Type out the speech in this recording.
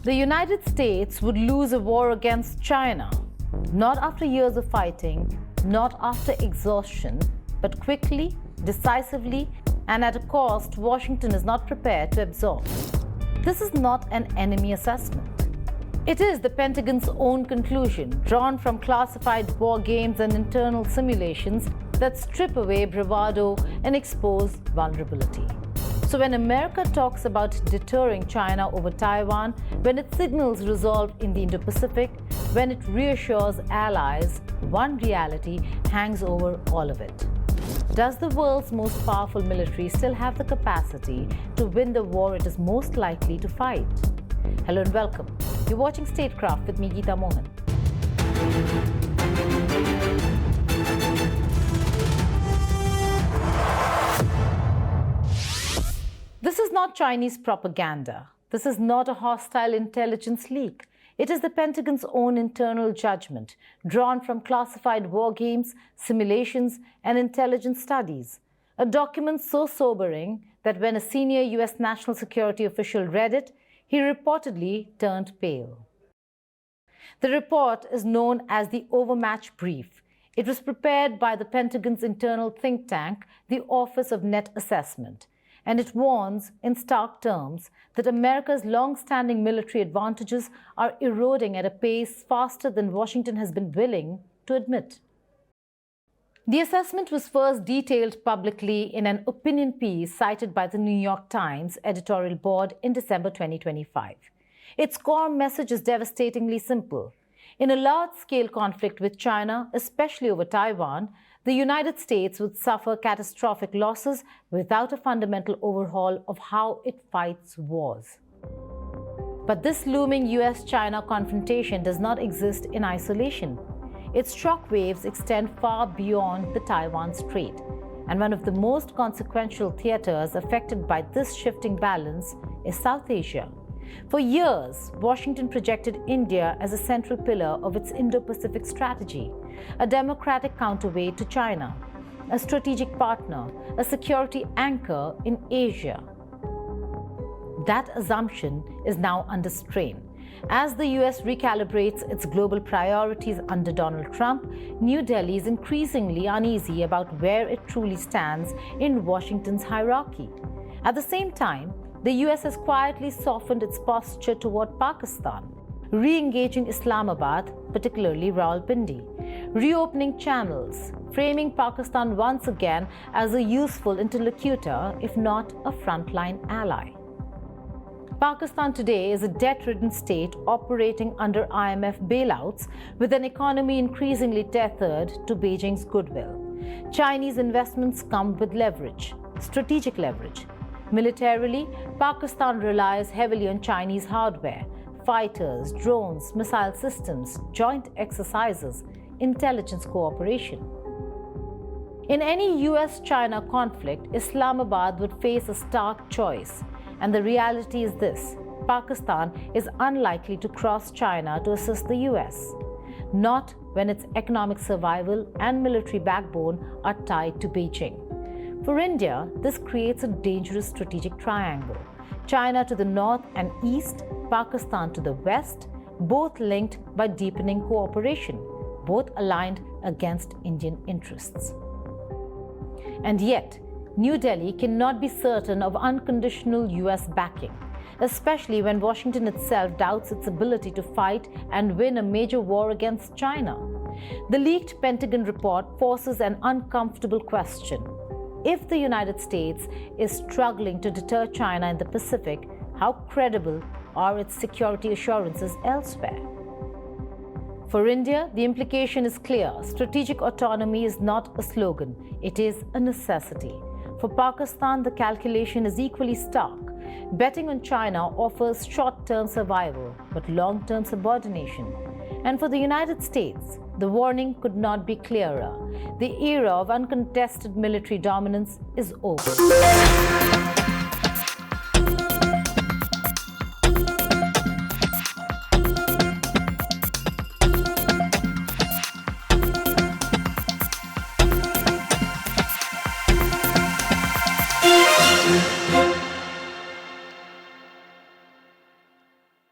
The United States would lose a war against China, not after years of fighting, not after exhaustion, but quickly, decisively, and at a cost Washington is not prepared to absorb. This is not an enemy assessment. It is the Pentagon's own conclusion, drawn from classified war games and internal simulations that strip away bravado and expose vulnerability. So when America talks about deterring China over Taiwan, when it signals resolve in the Indo-Pacific, when it reassures allies, one reality hangs over all of it. Does the world's most powerful military still have the capacity to win the war it is most likely to fight? Hello and welcome. You're watching Statecraft with me, Geeta Mohan. This is not Chinese propaganda. This is not a hostile intelligence leak. It is the Pentagon's own internal judgment, drawn from classified war games, simulations, and intelligence studies. A document so sobering that when a senior US national security official read it, he reportedly turned pale. The report is known as the Overmatch Brief. It was prepared by the Pentagon's internal think tank, the Office of Net Assessment. And it warns in stark terms that America's long-standing military advantages are eroding at a pace faster than Washington has been willing to admit. The assessment was first detailed publicly in an opinion piece cited by the New York Times editorial board in December 2025. Its core message is devastatingly simple. In a large-scale conflict with China, especially over Taiwan, the United States would suffer catastrophic losses without a fundamental overhaul of how it fights wars. But this looming US-China confrontation does not exist in isolation. Its shockwaves extend far beyond the Taiwan Strait, and one of the most consequential theaters affected by this shifting balance is South Asia. For years, Washington projected India as a central pillar of its Indo-Pacific strategy, a democratic counterweight to China, a strategic partner, a security anchor in Asia. That assumption is now under strain. As the US recalibrates its global priorities under Donald Trump, New Delhi is increasingly uneasy about where it truly stands in Washington's hierarchy. At the same time, the US has quietly softened its posture toward Pakistan, re-engaging Islamabad, particularly Rawalpindi, reopening channels, framing Pakistan once again as a useful interlocutor, if not a frontline ally. Pakistan today is a debt-ridden state operating under IMF bailouts with an economy increasingly tethered to Beijing's goodwill. Chinese investments come with leverage, strategic leverage. Militarily, Pakistan relies heavily on Chinese hardware, fighters, drones, missile systems, joint exercises, intelligence cooperation. In any US-China conflict, Islamabad would face a stark choice. And the reality is this: Pakistan is unlikely to cross China to assist the US, not when its economic survival and military backbone are tied to Beijing. For India, this creates a dangerous strategic triangle: China to the north and east, Pakistan to the west, both linked by deepening cooperation, both aligned against Indian interests. And yet, New Delhi cannot be certain of unconditional US backing, especially when Washington itself doubts its ability to fight and win a major war against China. The leaked Pentagon report forces an uncomfortable question. If the United States is struggling to deter China in the Pacific, how credible are its security assurances elsewhere? For India, the implication is clear. Strategic autonomy is not a slogan, it is a necessity. For Pakistan, the calculation is equally stark. Betting on China offers short-term survival, but long-term subordination. And for the United States, the warning could not be clearer. The era of uncontested military dominance is over.